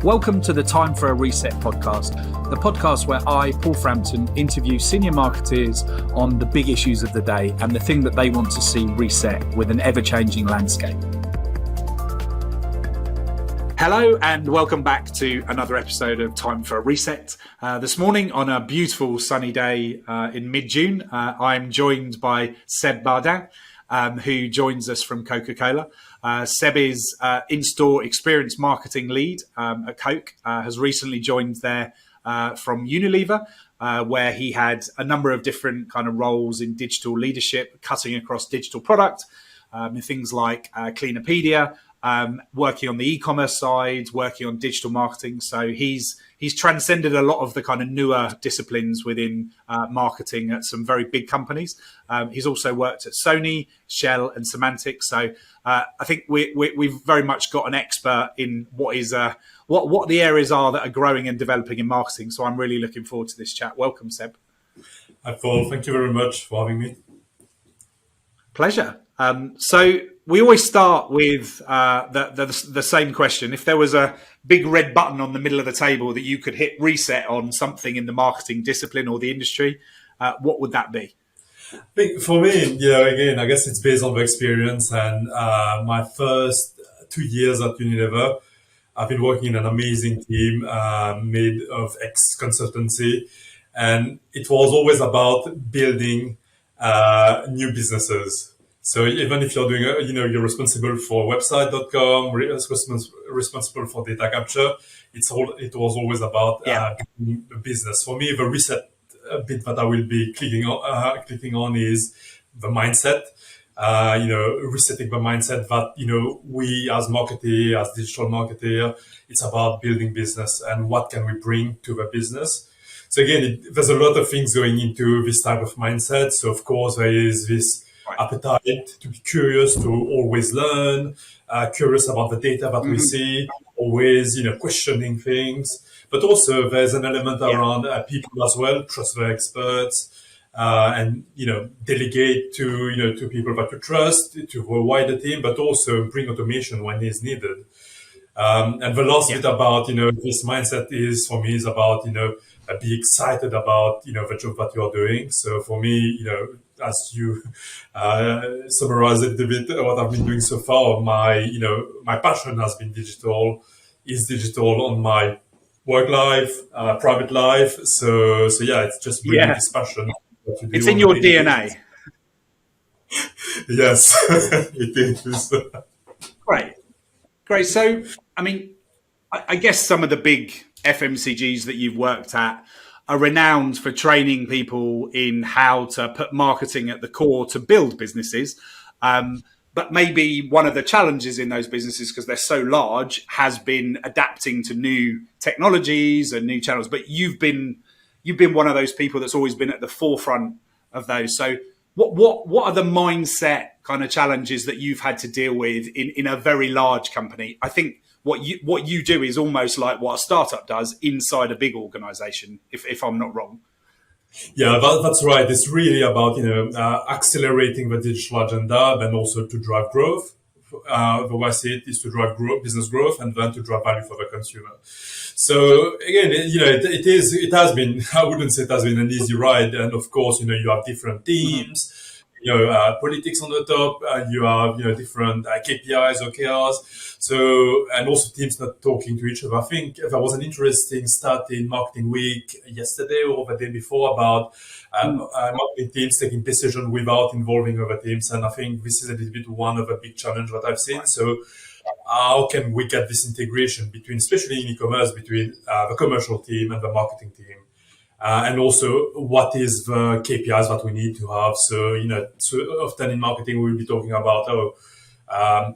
Welcome to the Time for a Reset podcast, the podcast where I, Paul Frampton, interview senior marketers on the big issues of the day and the thing that they want to see reset with an ever-changing landscape. Hello and welcome back to another episode of Time for a Reset. This morning on a beautiful sunny day in mid-June, I'm joined by Seb Bardin, who joins us from Coca-Cola. Seb is in-store experience marketing lead at Coke, has recently joined there from Unilever, where he had a number of different kind of roles in digital leadership, cutting across digital product, things like Cleanopedia, working on the e-commerce side, working on digital marketing. So he's transcended a lot of the kind of newer disciplines within marketing at some very big companies. He's also worked at Sony, Shell, and Symantec. So I think we've very much got an expert in what the areas are that are growing and developing in marketing. So I'm really looking forward to this chat. Welcome, Seb. Hi, Paul. Thank you very much for having me. Pleasure. So we always start with the same question. If there was a big red button on the middle of the table that you could hit reset on something in the marketing discipline or the industry, what would that be? I think for me, again, I guess it's based on the experience and my first 2 years at Unilever. I've been working in an amazing team made of ex-consultancy, and it was always about building new businesses. So even if you're doing, you're responsible for website.com, responsible for data capture, it was always about building a business. For me, the reset bit that I will be clicking on is the mindset. Resetting the mindset that, we as marketer, as digital marketer, it's about building business and what can we bring to the business. So again, there's a lot of things going into this type of mindset. So of course, there is this appetite to be curious, to always learn, curious about the data that we see, always, questioning things. But also there's an element around people as well, trust the experts, and, delegate to people that you trust, to a wider team, but also bring automation when it's needed. And the last bit about, this mindset is, for me, is about, be excited about, the job that you're doing. So for me, as you summarized it a bit, what I've been doing so far, my passion has been is digital on my work life, private life. So it's just bringing this passion. It's in your DNA. Yes, it is. Great. So, I guess some of the big FMCGs that you've worked at are renowned for training people in how to put marketing at the core to build businesses. But maybe one of the challenges in those businesses, because they're so large, has been adapting to new technologies and new channels. But you've been one of those people that's always been at the forefront of those. So what are the mindset kind of challenges that you've had to deal with in a very large company? I think what you do is almost like what a startup does inside a big organization, if I'm not wrong. Yeah, that's right. It's really about, accelerating the digital agenda and also to drive growth. The way I see it is to drive business growth and then to drive value for the consumer. So again, it has been, I wouldn't say it has been an easy ride. And of course, you have different teams, politics on the top, you have, different KPIs, OKRs. So, and also teams not talking to each other. I think there was an interesting stat in Marketing Week yesterday or the day before about marketing teams taking decisions without involving other teams. And I think this is a little bit one of the big challenges that I've seen. So how can we get this integration between, especially in e-commerce, between the commercial team and the marketing team? And also, what is the KPIs that we need to have? So, so often in marketing, we'll be talking about,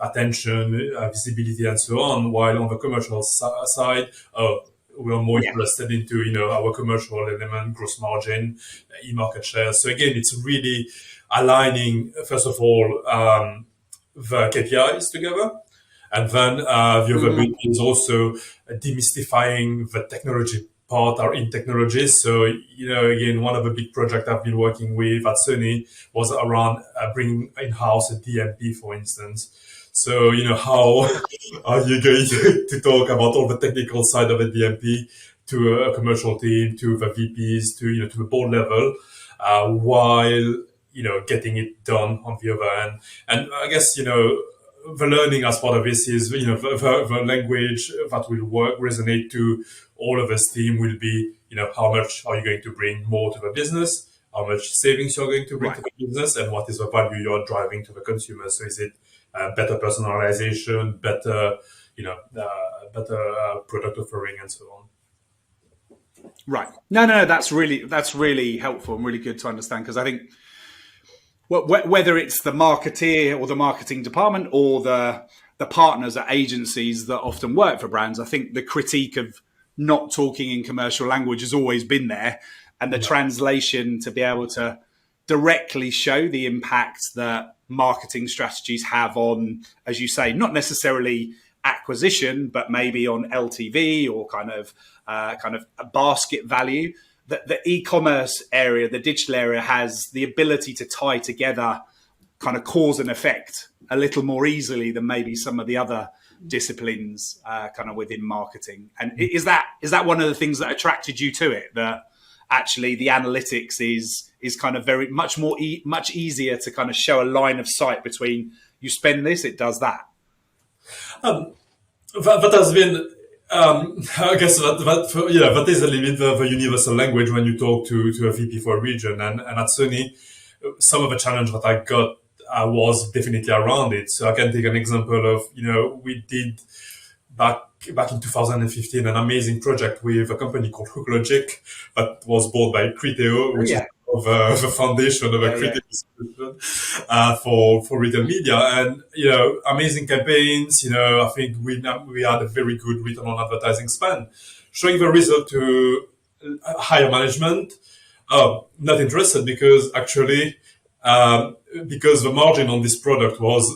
attention, visibility, and so on. While on the commercial side, we are more interested into, our commercial element, gross margin, e-market share. So again, it's really aligning, first of all, the KPIs together. And then the other bit is also demystifying the technology part are in technologies. So, again, one of the big projects I've been working with at Sony was around bringing in-house a DMP, for instance. So, how are you going to talk about all the technical side of a DMP to a commercial team, to the VPs, to the board level, while, getting it done on the other end. And I guess, the learning as part of this is, the language that will resonate to all of us team will be, how much are you going to bring more to the business? How much savings you're going to bring to the business, and what is the value you're driving to the consumer? So is it better personalization, better, better product offering, and so on? Right. No. That's really helpful and really good to understand, because I think whether it's the marketeer or the marketing department or the partners at agencies that often work for brands, I think the critique of not talking in commercial language has always been there, and the translation to be able to directly show the impact that marketing strategies have on, as you say, not necessarily acquisition, but maybe on LTV or kind of a basket value. The e-commerce area, the digital area, has the ability to tie together kind of cause and effect a little more easily than maybe some of the other disciplines kind of within marketing. And is that one of the things that attracted you to it, that actually the analytics is kind of very much much easier to kind of show a line of sight between you spend this, it does that? That has been, I guess that is a limit of a universal language when you talk to a VP for a region. And at Sony, some of the challenge that I got was definitely around it. So I can take an example of, we did back in 2015 an amazing project with a company called HookLogic that was bought by Criteo, which is the foundation of a creative solution for retail media. And amazing campaigns. I think we had a very good return on advertising spend, showing the result to higher management. Not interested, because actually because the margin on this product was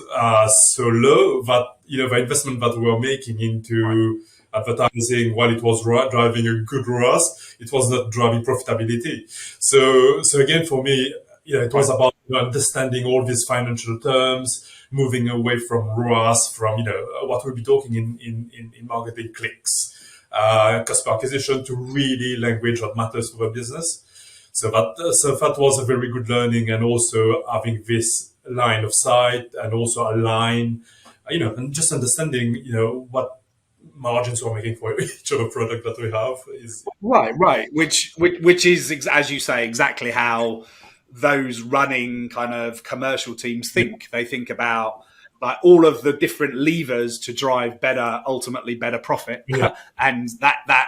so low that the investment that we were making into advertising, while it was driving a good ROAS, it was not driving profitability. So again, for me, it was about understanding all these financial terms, moving away from ROAS, from what we'll be talking in marketing, clicks, customer acquisition, to really language that matters to the business. So that was a very good learning, and also having this line of sight, and also a line, and just understanding, what margins we're making for each of the product that we have is right. Which is, as you say, exactly how those running kind of commercial teams think. They think about like all of the different levers to drive ultimately better profit, and that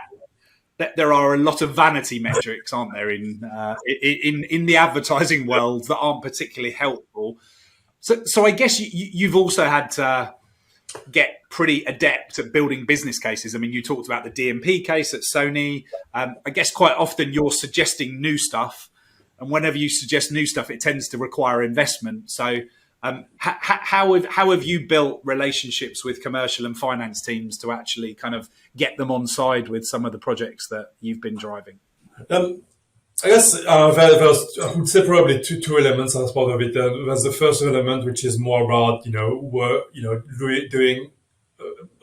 there are a lot of vanity metrics, aren't there, in the advertising world, that aren't particularly helpful. So I guess you've also had to get pretty adept at building business cases. I mean, you talked about the DMP case at Sony. I guess quite often you're suggesting new stuff, and whenever you suggest new stuff, it tends to require investment. So how have you built relationships with commercial and finance teams to actually kind of get them on side with some of the projects that you've been driving? I guess there's, I would say, probably two elements as part of it. There's the first element, which is more about doing.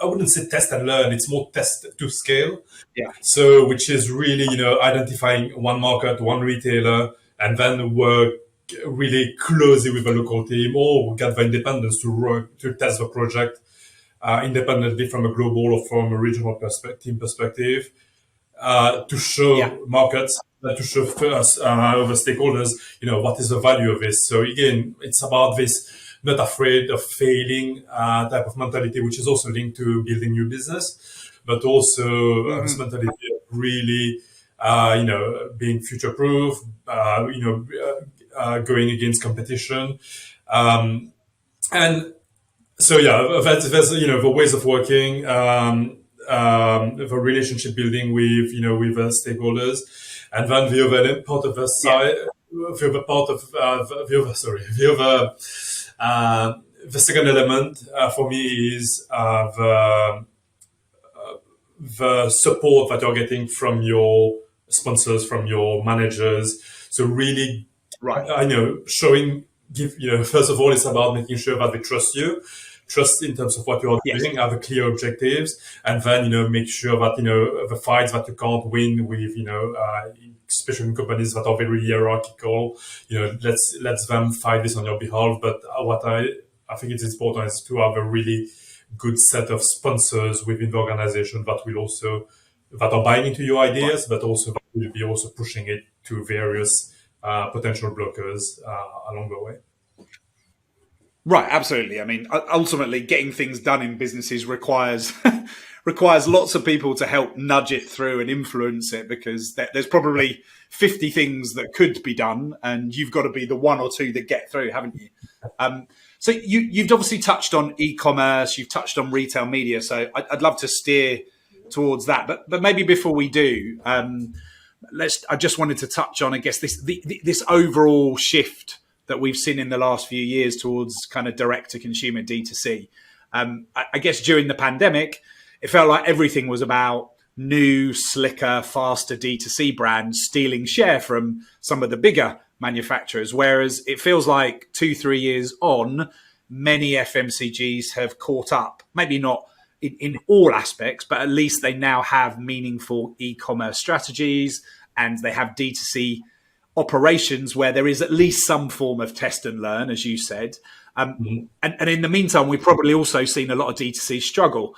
I wouldn't say test and learn; it's more test to scale. Yeah. So, which is really identifying one market, one retailer, and then work really closely with a local team, or get the independence to test the project independently from a global or from a regional team perspective, to show markets, to show first other stakeholders, what is the value of this. So again, it's about this not afraid of failing type of mentality, which is also linked to building new business, but also this mentality of really, being future-proof, going against competition. And so, there's the ways of working, the relationship building with, with stakeholders. And then the other part of the side, the second element for me is the support that you're getting from your sponsors, from your managers. So really, first of all, it's about making sure that they trust you, trust in terms of what you are Yes. doing, have a clear objectives, and then, make sure that, the fights that you can't win with, especially in companies that are very hierarchical, let's them fight this on your behalf. But what I think it's important is to have a really good set of sponsors within the organization that are buying into your ideas, but also that will be also pushing it to various potential blockers along the way. Right, absolutely. I mean, ultimately, getting things done in businesses requires requires lots of people to help nudge it through and influence it, because there's probably 50 things that could be done, and you've got to be the one or two that get through, haven't you? So you've obviously touched on e-commerce, you've touched on retail media, so I'd love to steer towards that. But maybe before we do, I just wanted to touch on, I guess, this overall shift that we've seen in the last few years towards kind of direct-to-consumer D2C. I guess during the pandemic, it felt like everything was about new, slicker, faster D2C brands stealing share from some of the bigger manufacturers, whereas it feels like 2-3 years on, many FMCGs have caught up. Maybe not in all aspects, but at least they now have meaningful e-commerce strategies, and they have D2C operations where there is at least some form of test and learn, as you said. And in the meantime, we've probably also seen a lot of D2C struggle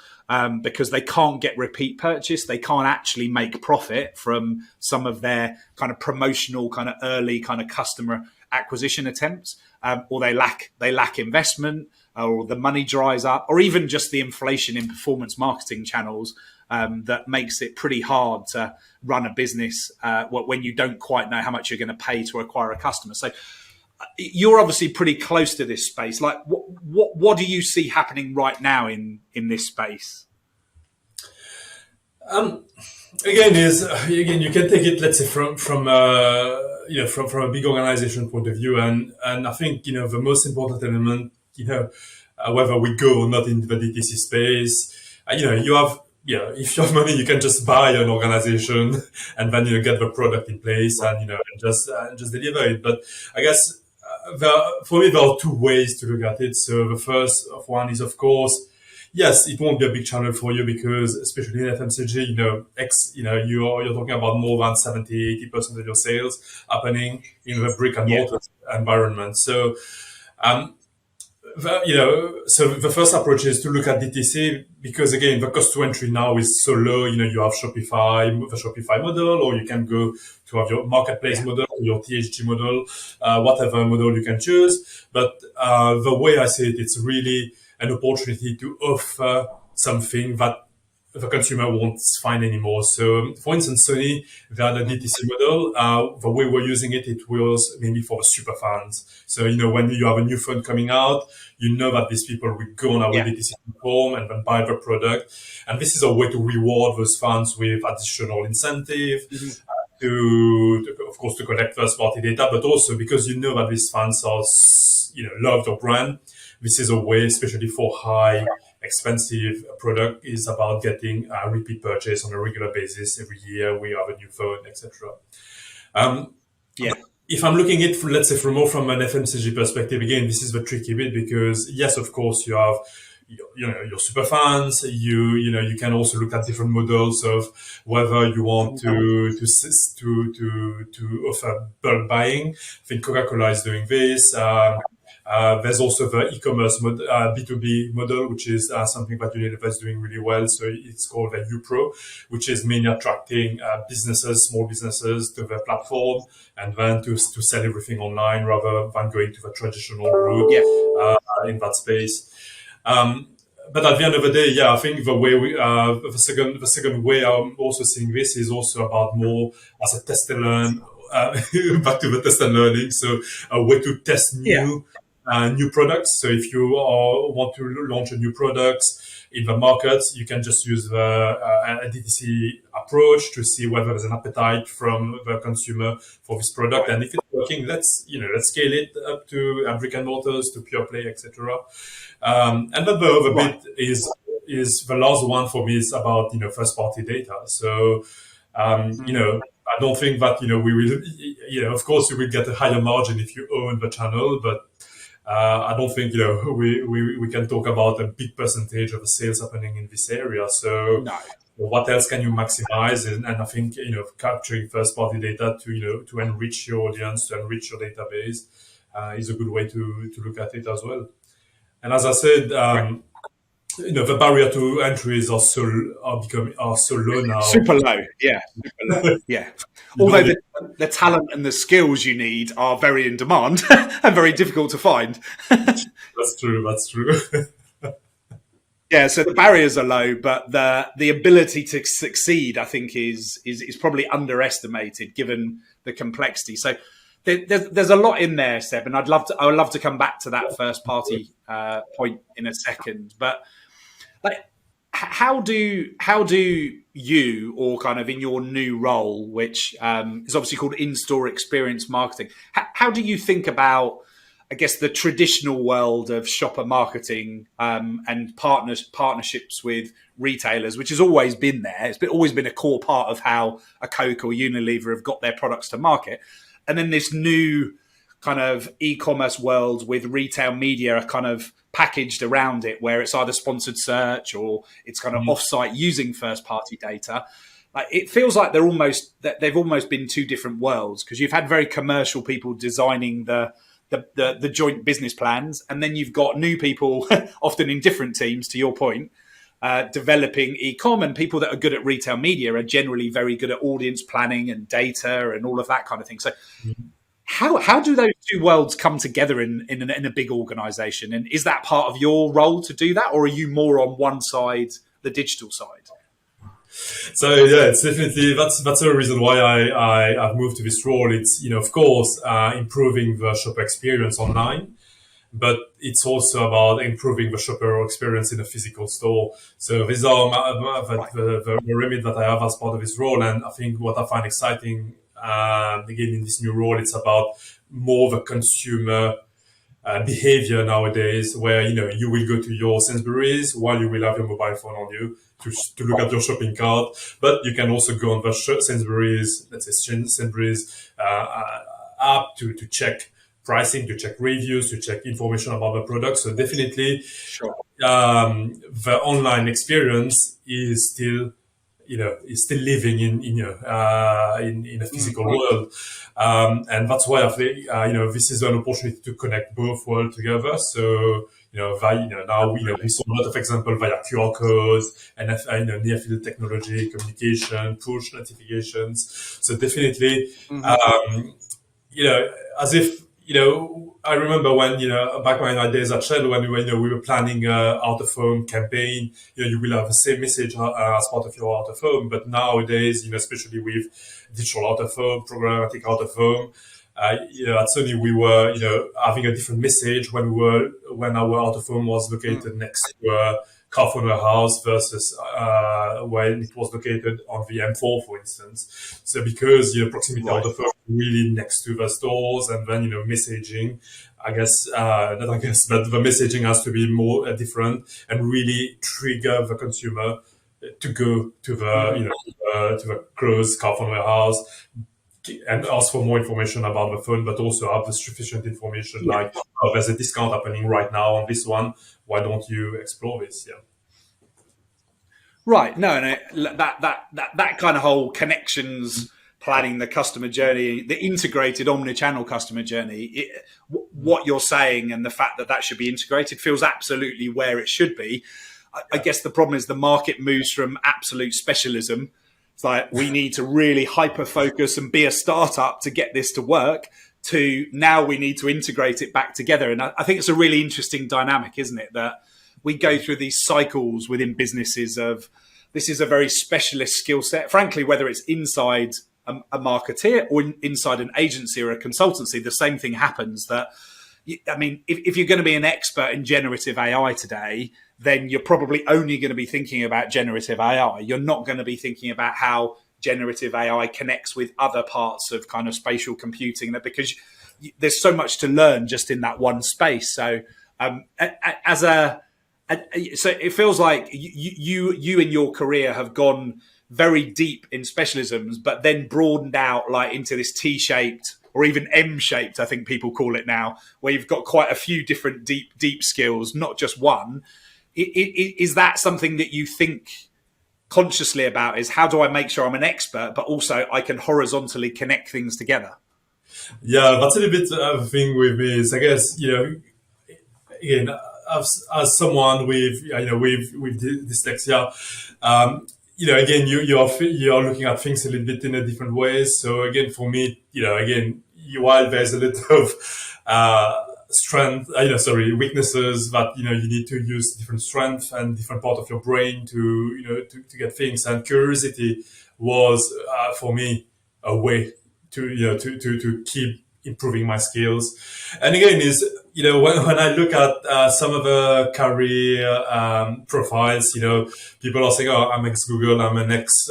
because they can't get repeat purchase. They can't actually make profit from some of their kind of promotional, kind of early kind of customer acquisition attempts, or they lack investment, or the money dries up, or even just the inflation in performance marketing channels that makes it pretty hard to run a business when you don't quite know how much you're going to pay to acquire a customer. So you're obviously pretty close to this space. Like, what do you see happening right now in this space? Again, you can take it, let's say, from a big organization point of view, and I think the most important element, whether we go or not in the DTC space, you have. If you have money, you can just buy an organization and then get the product in place and just deliver it. But I guess for me there are two ways to look at it. So the first one is, of course, yes, it won't be a big channel for you because, especially in FMCG, you're talking about more than 70-80% of your sales happening in the brick and mortar environment. So. So the first approach is to look at DTC because, again, the cost to entry now is so low. You have Shopify, the Shopify model, or you can go to have your marketplace model, or your THG model, whatever model you can choose. But the way I see it, it's really an opportunity to offer something that the consumer won't find anymore. So, for instance, Sony, they had a DTC model. The way we're using it, it was mainly for the super fans. So, when you have a new phone coming out, that these people will go on our DTC platform and then buy the product. And this is a way to reward those fans with additional incentive of course, to collect first-party data, but also because that these fans are, love your brand. This is a way, especially for high expensive product, is about getting a repeat purchase on a regular basis. Every year we have a new phone, etc. If I'm looking at it, let's say, from an FMCG perspective, again, this is the tricky bit because, yes, of course, you have your super fans. You can also look at different models of whether you want to offer bulk buying. I think Coca-Cola is doing this. There's also the e-commerce B2B model, which is something that Unilever is doing really well. So it's called the UPro, which is mainly attracting small businesses to the platform and then to sell everything online rather than going to the traditional route in that space. But at the end of the day, I think the way the second way I'm also seeing this is also about more as a test and learn. Back to the test and learning. So a way to test new products. So if you want to launch a new product in the market, you can just use a DTC approach to see whether there's an appetite from the consumer for this product. And if it's working, let's scale it up to brick and mortars, to pure play, etc. And then the other bit is the last one for me is about first party data. So I don't think that we will. Of course, you will get a higher margin if you own the channel, but I don't think we can talk about a big percentage of the sales happening in this area. So No. what else can you maximize? And I think capturing first party data to to enrich your audience, to enrich your database, is a good way to look at it as well. And as I said, Great. the barrier to entries are so low now. Super low. Yeah. Super low. Yeah. You Although don't the talent and the skills you need are very in demand and very difficult to find. That's true. That's true. Yeah, so the barriers are low, but the ability to succeed, I think, is probably underestimated given the complexity. So there's a lot in there, Seb, and I would love to come back to that first party point in a second. But like, how do you, or kind of in your new role, which is obviously called in-store experience marketing, how do you think about, I guess, the traditional world of shopper marketing and partnerships with retailers, which has always been there. It's always been a core part of how a Coke or Unilever have got their products to market. And then this new kind of e-commerce world with retail media kind of packaged around it, where it's either sponsored search or it's kind of offsite using first-party data. Like, it feels like they've almost been two different worlds, because you've had very commercial people designing the joint business plans, and then you've got new people, often in different teams, to your point, developing e-com, and people that are good at retail media are generally very good at audience planning and data and all of that kind of thing. So how do those two worlds come together in a big organization? And is that part of your role to do that, or are you more on one side, the digital side? So yeah, it's definitely that's the reason why I've moved to this role. It's of course improving the shopper experience online, but it's also about improving the shopper experience in a physical store. So these are the remit that I have as part of this role, and I think what I find exciting again in this new role, it's about more of a consumer behavior nowadays, where you will go to your Sainsbury's while you will have your mobile phone on you to look at your shopping cart, but you can also go on the Sainsbury's, let's say Sainsbury's app to check pricing, to check reviews, to check information about the product. So definitely, Sure. The online experience is still living in a physical world, and that's why I think this is an opportunity to connect both worlds together. So now we saw a lot of examples via QR codes and near field technology, communication, push notifications. So definitely, as if I remember when back in our days at Shell, when we were planning out of home campaign, you will have the same message as part of your out of home. But nowadays, especially with digital out of home, programmatic out of home, at Sony we were having a different message when our out of home was located next to a Carrefour warehouse versus when it was located on the M4, for instance. So because proximity out of home really next to the stores, and then messaging, but the messaging has to be more different and really trigger the consumer to go to the to the close Carrefour warehouse and ask for more information about the phone, but also have the sufficient information like, oh, there's a discount happening right now on this one. Why don't you explore this? Yeah. Right. No, that kind of whole connections, planning the customer journey, the integrated omni-channel customer journey, what you're saying and the fact that should be integrated feels absolutely where it should be. I guess the problem is the market moves from absolute specialism. It's like, we need to really hyper-focus and be a startup to get this to work, to now we need to integrate it back together. And I think it's a really interesting dynamic, isn't it? That we go through these cycles within businesses of, this is a very specialist skill set. Frankly, whether it's inside a marketeer or inside an agency or a consultancy, the same thing happens. That, I mean, if you're going to be an expert in generative AI today, then you're probably only going to be thinking about generative AI. You're not going to be thinking about how generative AI connects with other parts of kind of spatial computing, because there's so much to learn just in that one space. So so it feels like you in your career have gone very deep in specialisms, but then broadened out like into this T-shaped or even M-shaped, I think people call it now, where you've got quite a few different deep skills, not just one. Is that something that you think consciously about, is how do I make sure I'm an expert, but also I can horizontally connect things together? Yeah, that's a little bit of a thing with me is, I guess, again, as someone with, with dyslexia, again, you're looking at things a little bit in a different way. So again, for me, again, while there's a little of weaknesses that you need to use different strengths and different part of your brain to get things. And curiosity was for me a way to keep improving my skills. And again, is when I look at some of the career profiles, people are saying, "Oh, I'm ex Google, I'm an ex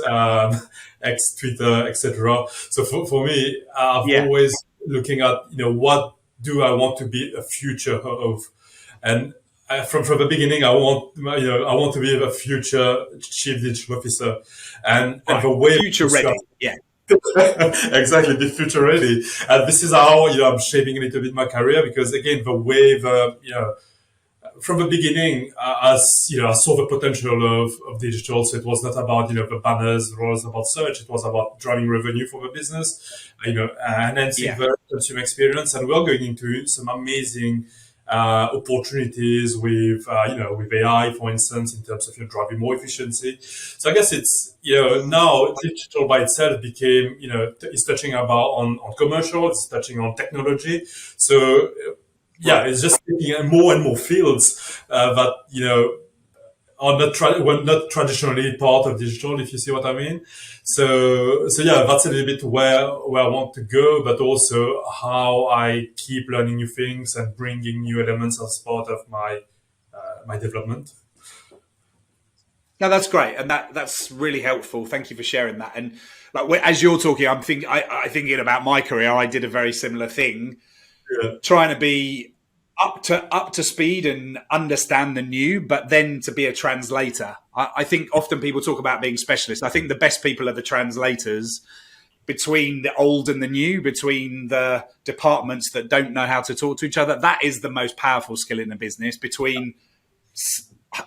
Twitter, etc." So for me, I've always looking at what do I want to be a future of, and from the beginning, I want to be a future chief digital officer, and the way future ready, exactly, be future ready. And this is how I'm shaping a little bit my career, because again, the way from the beginning, I saw the potential of digital. So it was not about the banners, it was about search. It was about driving revenue for the business, enhancing the consumer experience, and we're going into some amazing opportunities with AI, for instance, in terms of driving more efficiency. So I guess it's now digital by itself became is touching on commercial, it's touching on technology. So it's just taking more and more fields that are not traditionally part of digital, if you see what I mean. So that's a little bit where I want to go, but also how I keep learning new things and bringing new elements as part of my development. No, that's great, and that's really helpful. Thank you for sharing that. And as you're talking, I'm thinking about my career. I did a very similar thing, trying to be up to speed and understand the new, but then to be a translator. I think often people talk about being specialists. I think the best people are the translators between the old and the new, between the departments that don't know how to talk to each other. That is the most powerful skill in a business, between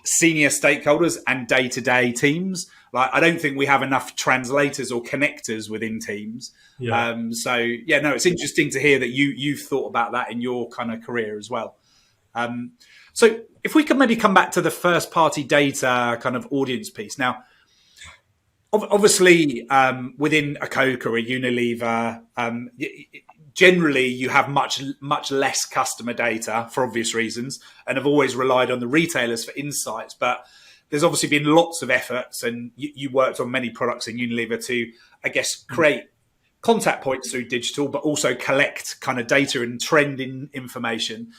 senior stakeholders and day-to-day teams. I don't think we have enough translators or connectors within teams. It's interesting to hear that you've thought about that in your kind of career as well. So if we could maybe come back to the first party data kind of audience piece. Now, obviously, within a Coca or a Unilever, generally you have much less customer data for obvious reasons, and have always relied on the retailers for insights. But there's obviously been lots of efforts, and you worked on many products in Unilever to, I guess, create contact points through digital, but also collect kind of data and trend in information.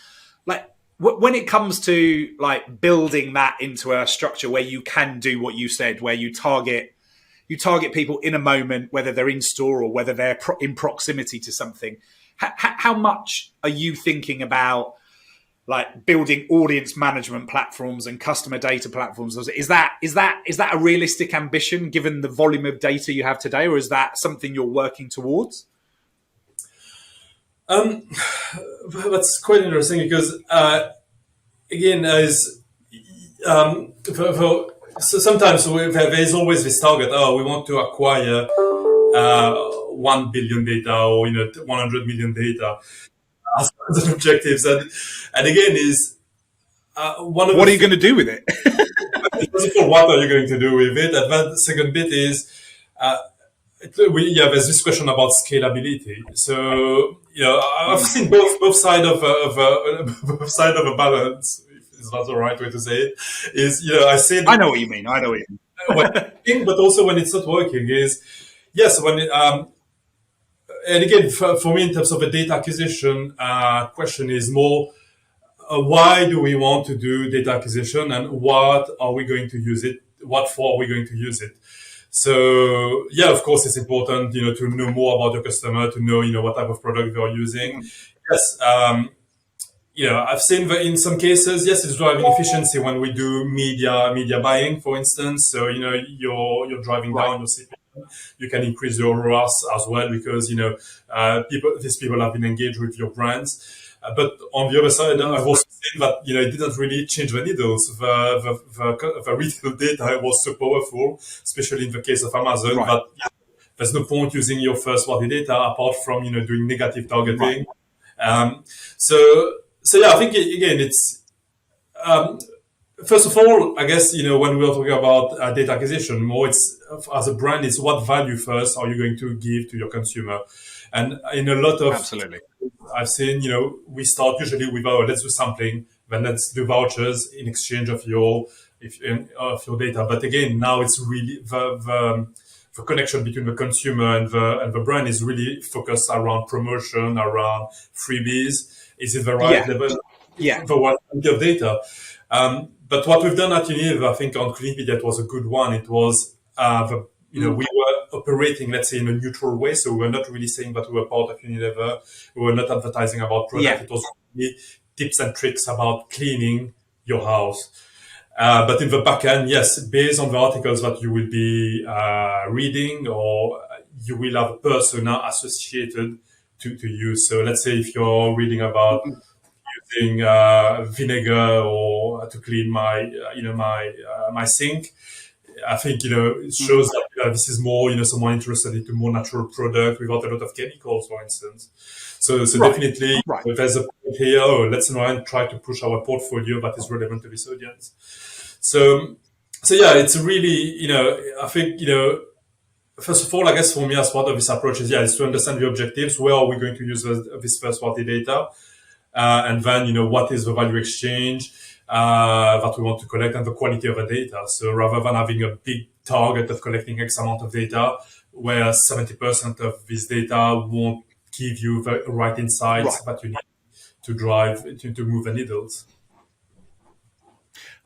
When it comes to building that into a structure where you can do what you said, where you target people in a moment, whether they're in store or whether they're in proximity to something. How much are you thinking about building audience management platforms and customer data platforms? Is that a realistic ambition given the volume of data you have today, or is that something you're working towards? That's quite interesting, because again, so sometimes there's always this target. We want to acquire 1 billion data, or 100 million data as an objectives. And again, is one of what are you going to do with it? What are you going to do with it? And then the second bit is there's this question about scalability. So I've seen both side of a balance. Is that the right way to say it? I know what you mean. But also when it's not working is and again, for me, in terms of a data acquisition, question is more, why do we want to do data acquisition, and what are we going to use it? What for are we going to use it? So of course, it's important, to know more about your customer, to know, what type of product they're using. Yes. I've seen that in some cases, it's driving efficiency when we do media buying, for instance. So, you're driving down your CPM You can increase your ROAS as well because these people have been engaged with your brands. But on the other side, I've also seen that it didn't really change the needles. The retail data was so powerful, especially in the case of Amazon, Right. that there's no point using your first party data apart from doing negative targeting. Um, so yeah, I think again it's first of all, I guess when we are talking about data acquisition, more it's as a brand, it's what value first are you going to give to your consumer, and in a lot of Absolutely. I've seen, we start usually with let's do sampling, then let's do vouchers in exchange of your data. But again, now it's really the connection between the consumer and the brand is really focused around promotion, around freebies. Is it the right level, Yeah. the right quality of data? But what we've done at Unilever, I think on clean media, it was a good one. It was we were operating, let's say, in a neutral way. So we were not really saying that we were part of Unilever. We were not advertising about product. Yeah. It was really tips and tricks about cleaning your house. But in the back end, yes, based on the articles that you will be reading, or you will have a persona associated to you. So let's say if you're reading about using vinegar or to clean my sink, I think it shows that this is more someone interested into more natural product without a lot of chemicals, for instance. So definitely if there's a point here. Oh, let's try to push our portfolio that is relevant to this audience. So yeah, it's really I think first of all, I guess for me as part of this approach is to understand the objectives. Where are we going to use this first party data? And then, what is the value exchange that we want to collect and the quality of the data. So rather than having a big target of collecting X amount of data, where 70% of this data won't give you the right insights that you need to drive, to move the needles.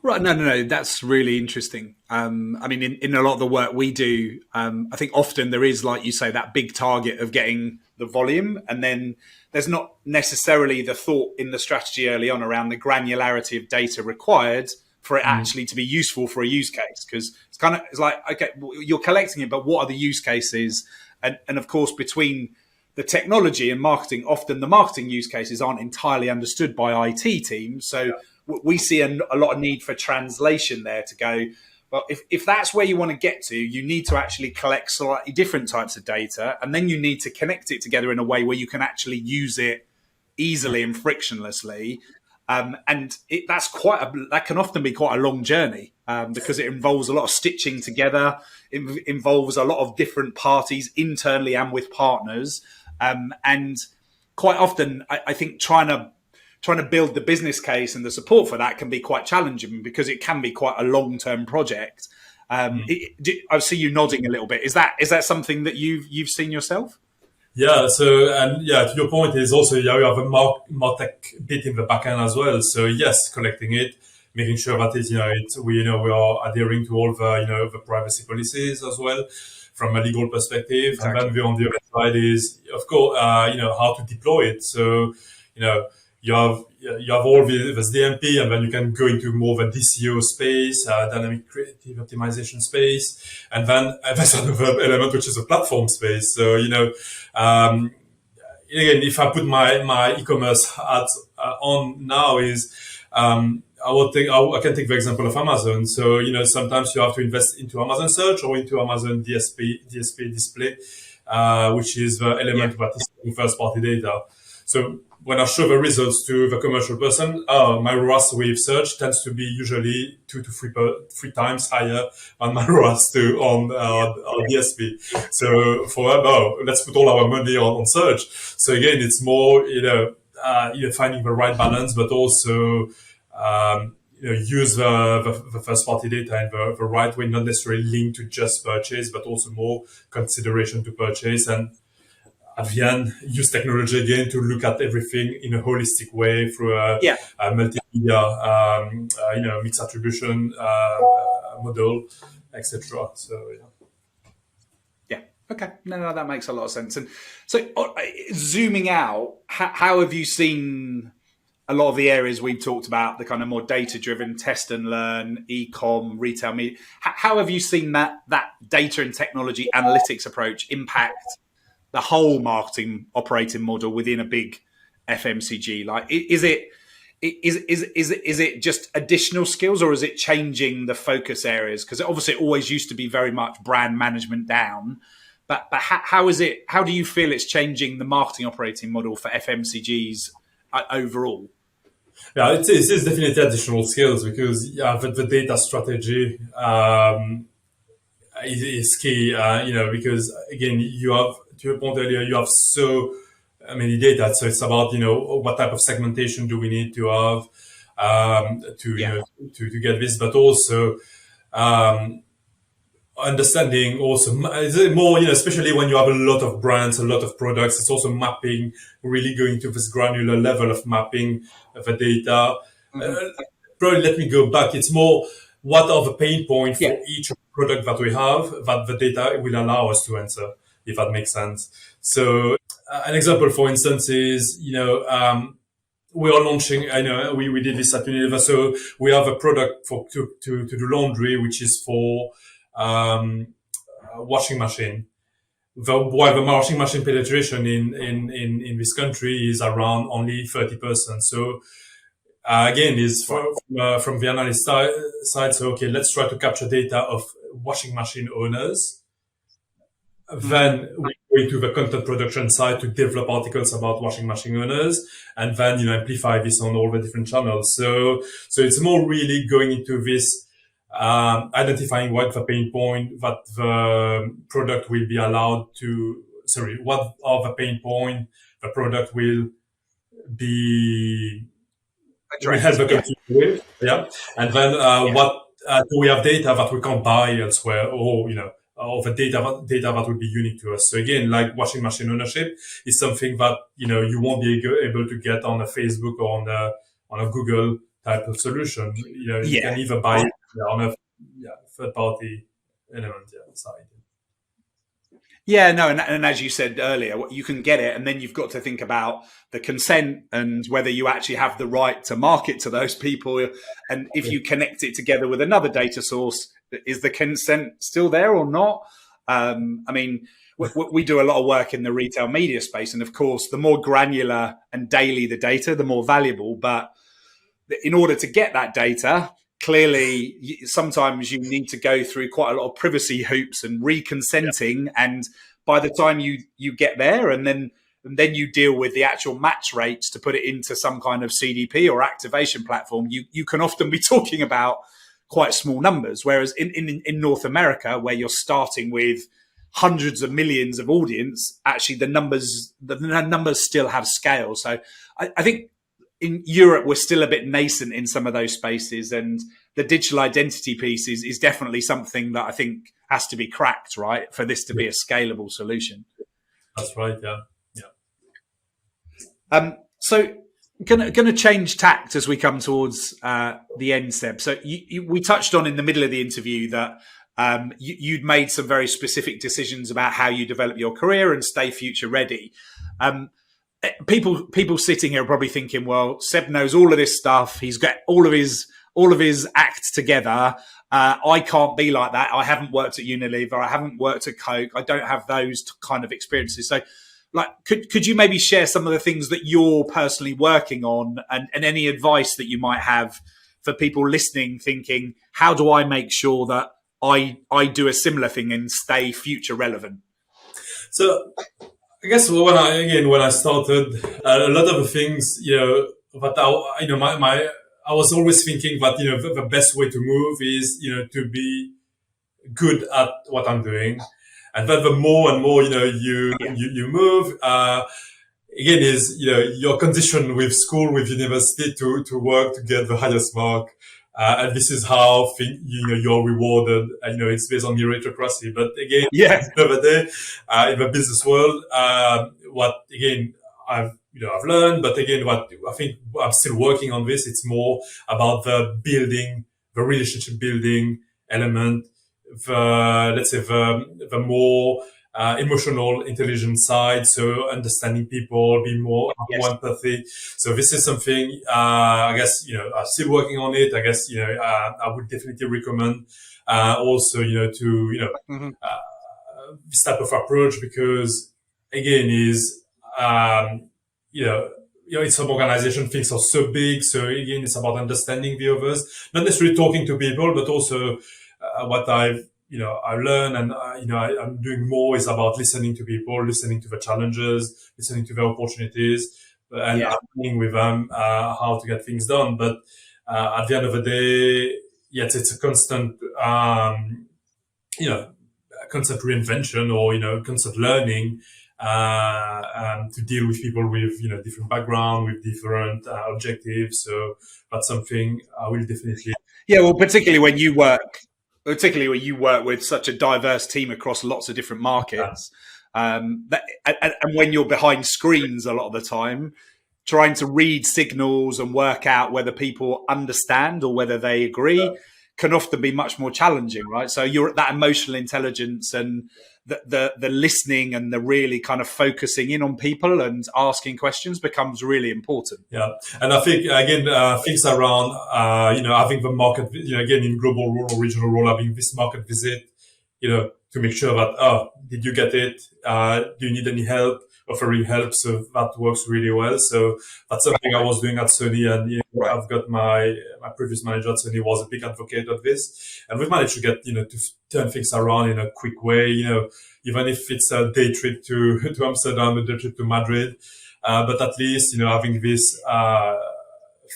Right. No. That's really interesting. I mean, in a lot of the work we do, I think often there is, like you say, that big target of getting the volume. And then there's not necessarily the thought in the strategy early on around the granularity of data required for it actually to be useful for a use case. Because it's like, okay, you're collecting it, but what are the use cases? And of course, between the technology and marketing, often the marketing use cases aren't entirely understood by IT teams. So we see a lot of need for translation there to go, well, if that's where you want to get to, you need to actually collect slightly different types of data. And then you need to connect it together in a way where you can actually use it easily and frictionlessly. And that can often be quite a long journey because it involves a lot of stitching together. It involves a lot of different parties internally and with partners. And quite often, I think trying to build the business case and the support for that can be quite challenging because it can be quite a long-term project. I see you nodding a little bit. Is that something that you've seen yourself? Yeah. So, and yeah, to your point is also, you have a MarTech bit in the back end as well. So yes, collecting it, making sure that we are adhering to all the privacy policies as well from a legal perspective. Exactly. And then on the other side is, of course, how to deploy it. So, you have all this DMP, and then you can go into more of a DCO space, dynamic creative optimization space, and then there's another element which is a platform space. So again, if I put my e-commerce hat on now, is I can take the example of Amazon. So sometimes you have to invest into Amazon Search or into Amazon DSP display, which is the element that is first party data. So when I show the results to the commercial person, my ROAS with search tends to be usually 2 to 3 times higher than my ROAS on DSP. So let's put all our money on search. So again, it's more finding the right balance, but also use the first party data in the right way, not necessarily linked to just purchase, but also more consideration to purchase. And at the end, use technology again to look at everything in a holistic way through a multimedia, mixed attribution model, etc. So yeah. Okay. No, that makes a lot of sense. And so, zooming out, how have you seen a lot of the areas we've talked about, the kind of more data-driven test and learn, e-com, retail media. How have you seen that data and technology analytics approach impact the whole marketing operating model within a big FMCG? Like, is it just additional skills, or is it changing the focus areas? Because obviously it always used to be very much brand management down. But how is it? How do you feel it's changing the marketing operating model for FMCGs overall? Yeah, it is definitely additional skills because the data strategy is key. Because again, you have, to your point earlier, you have so many data. So it's about what type of segmentation do we need to have to get this, but also understanding also is it more, especially when you have a lot of brands, a lot of products. It's also mapping, really going to this granular level of mapping of the data. Probably let me go back. It's more what are the pain points for each product that we have that the data will allow us to answer, if that makes sense. So an example, for instance, is we are launching. I know we did this at Unilever. So we have a product for to do laundry, which is for washing machine. While the washing machine penetration in this country is around only 30%. So again, is from the analyst side. So okay, let's try to capture data of washing machine owners. Then we go into the content production side to develop articles about washing machine owners, and then amplify this on all the different channels. So it's more really going into this. Identifying what the pain point that the product will be allowed to, what are the pain point the product will help the consumer with, and then what do we have data that we can't buy elsewhere, or or the data that would be unique to us. So again, like washing machine ownership is something that you won't be able to get on a Facebook or on a Google type of solution. You can either buy it on a third party element side. Yeah, no, and as you said earlier, you can get it, and then you've got to think about the consent and whether you actually have the right to market to those people. And if you connect it together with another data source, is the consent still there or not? I mean, we do a lot of work in the retail media space, and of course, the more granular and daily the data, the more valuable. But in order to get that data, clearly, sometimes you need to go through quite a lot of privacy hoops and reconsenting. And by the time you get there, and then you deal with the actual match rates to put it into some kind of CDP or activation platform, you can often be talking about quite small numbers. Whereas in North America, where you're starting with hundreds of millions of audience, actually the numbers still have scale. So I think in Europe, we're still a bit nascent in some of those spaces, and the digital identity piece is definitely something that I think has to be cracked, right, for this to be a scalable solution. That's right, So going to change tact as we come towards the end, Seb. So we touched on in the middle of the interview that you'd made some very specific decisions about how you develop your career and stay future ready. People sitting here are probably thinking, well, Seb knows all of this stuff. He's got all of his act together. I can't be like that. I haven't worked at Unilever. I haven't worked at Coke. I don't have those kind of experiences. So, like, could you maybe share some of the things that you're personally working on, and any advice that you might have for people listening, thinking, how do I make sure that I do a similar thing and stay future relevant? So I guess when I started, a lot of the things, that I was always thinking that, the best way to move is, to be good at what I'm doing. And then the more and more, you move, again, is, you're conditioned with school, with university to work to get the highest mark. And this is how you're rewarded. It's based on meritocracy. But again, at the end of the day, in the business world, what again I've learned, but again, what I think I'm still working on this. It's more about the relationship building element. The more emotional intelligence side, so understanding people, be more Yes. empathy. So this is something, I guess, I'm still working on it. I guess, I would definitely recommend, also, Hmm. this type of approach, because again is, um, you know, some organization things are so big. So again, it's about understanding the others, not necessarily talking to people, but also what I learn, and I'm doing more is about listening to people, listening to the challenges, listening to their opportunities, and Yeah. agreeing with them how to get things done. But at the end of the day, yes, it's a constant, you know, constant reinvention, or constant learning, to deal with people with different background, with different objectives. So that's something I will definitely. Yeah, well, particularly when you work with such a diverse team across lots of different markets, and when you're behind screens a lot of the time, trying to read signals and work out whether people understand or whether they agree can often be much more challenging, right? So you're that emotional intelligence and the listening and the really kind of focusing in on people and asking questions becomes really important. Yeah, and I think again, things around, having the market, again in global role or regional role, having this market visit, to make sure that, did you get it? Do you need any help? Offering help, so that works really well. So that's something I was doing at Sony, and Right. I've got my previous manager at Sony was a big advocate of this, and we've managed to get to turn things around in a quick way. Even if it's a day trip to to Amsterdam, a day trip to Madrid. But at least, having this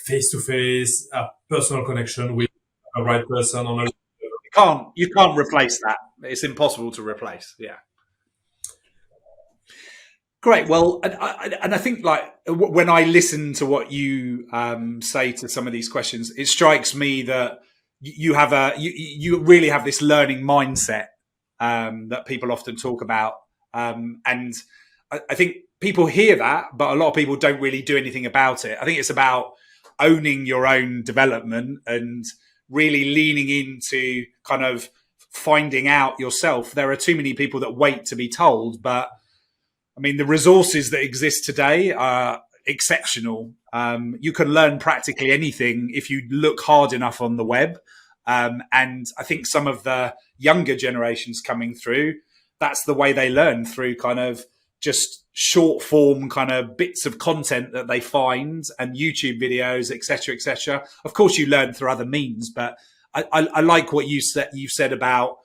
face-to-face personal connection with the right person on a. You can't replace that. It's impossible to replace. Yeah. Great. Well, and I think like when I listen to what you say to some of these questions, it strikes me that you really have this learning mindset that people often talk about, and I think people hear that, but a lot of people don't really do anything about it. I think it's about owning your own development and really leaning into kind of finding out yourself. There are too many people that wait to be told, but I mean, the resources that exist today are exceptional. You can learn practically anything if you look hard enough on the web. And I think some of the younger generations coming through, that's the way they learn, through kind of just short form kind of bits of content that they find and YouTube videos, etc., etc. Of course, you learn through other means, but I like what you said about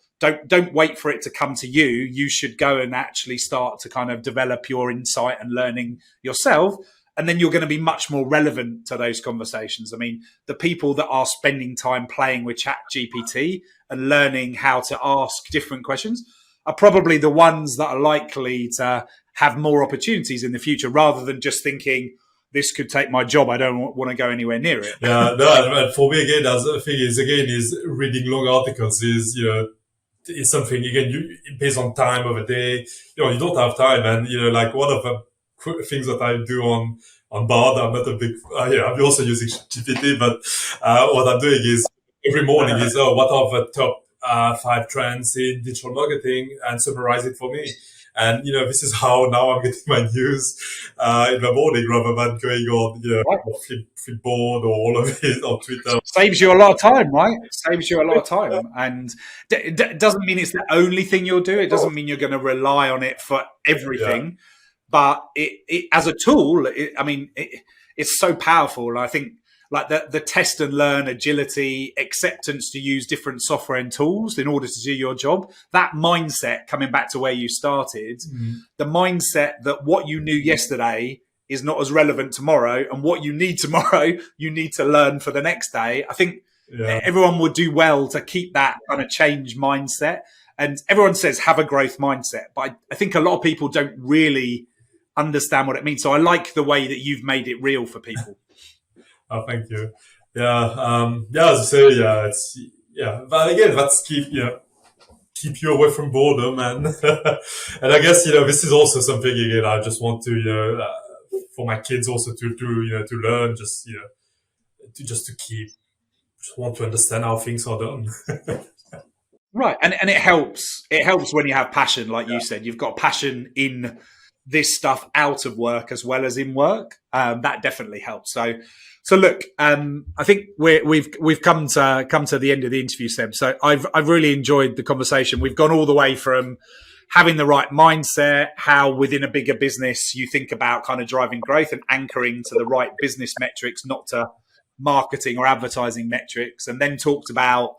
don't wait for it to come to you. You should go and actually start to kind of develop your insight and learning yourself. And then you're going to be much more relevant to those conversations. I mean, the people that are spending time playing with Chat GPT and learning how to ask different questions are probably the ones that are likely to have more opportunities in the future, rather than just thinking, this could take my job, I don't want to go anywhere near it. Yeah, no, and for me again, that's the thing is reading long articles is it's something again based on time of a day. You don't have time, and like one of the things that I do on Bard. I'm not a big I'm also using GPT, but what I'm doing is every morning is what are the top 5 trends in digital marketing, and summarize it for me. And this is how now I'm getting my news in the morning, rather than going on Right. Flipboard or all of it on Twitter. Saves you a lot of time, right? Saves you a lot of time, and doesn't mean it's the only thing you'll do. It doesn't mean you're going to rely on it for Yeah. everything, but it as a tool, it's so powerful. And I think like the test and learn agility, acceptance to use different software and tools in order to do your job. That mindset, coming back to where you started, the mindset that what you knew yesterday is not as relevant tomorrow, and what you need tomorrow, you need to learn for the next day. I think Yeah. everyone would do well to keep that kind of change mindset. And everyone says have a growth mindset, but I think a lot of people don't really understand what it means. So I like the way that you've made it real for people. Oh, thank you. Yeah. Yeah. As I say, yeah, but again, that's keep you away from boredom, and and I guess this is also something again I just want to for my kids also to learn, just to keep, just want to understand how things are done. Right. And it helps. It helps when you have passion, like you said. You've got passion in this stuff out of work as well as in work. That definitely helps. So look, I think we've come to the end of the interview, Seb. So I've really enjoyed the conversation. We've gone all the way from having the right mindset, how within a bigger business you think about kind of driving growth and anchoring to the right business metrics, not to marketing or advertising metrics, and then talked about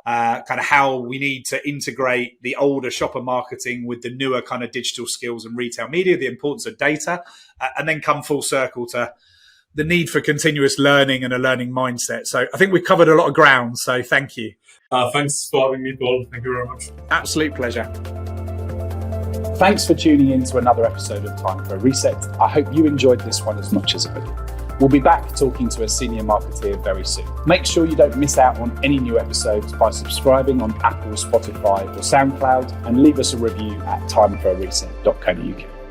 kind of how we need to integrate the older shopper marketing with the newer kind of digital skills and retail media, the importance of data, and then come full circle to the need for continuous learning and a learning mindset. So I think we've covered a lot of ground. So thank you. Thanks for having me, Paul. Thank you very much. Absolute pleasure. Thanks for tuning in to another episode of Time for a Reset. I hope you enjoyed this one as much as I did. We'll be back talking to a senior marketeer very soon. Make sure you don't miss out on any new episodes by subscribing on Apple, Spotify or SoundCloud, and leave us a review at timeforareset.co.uk.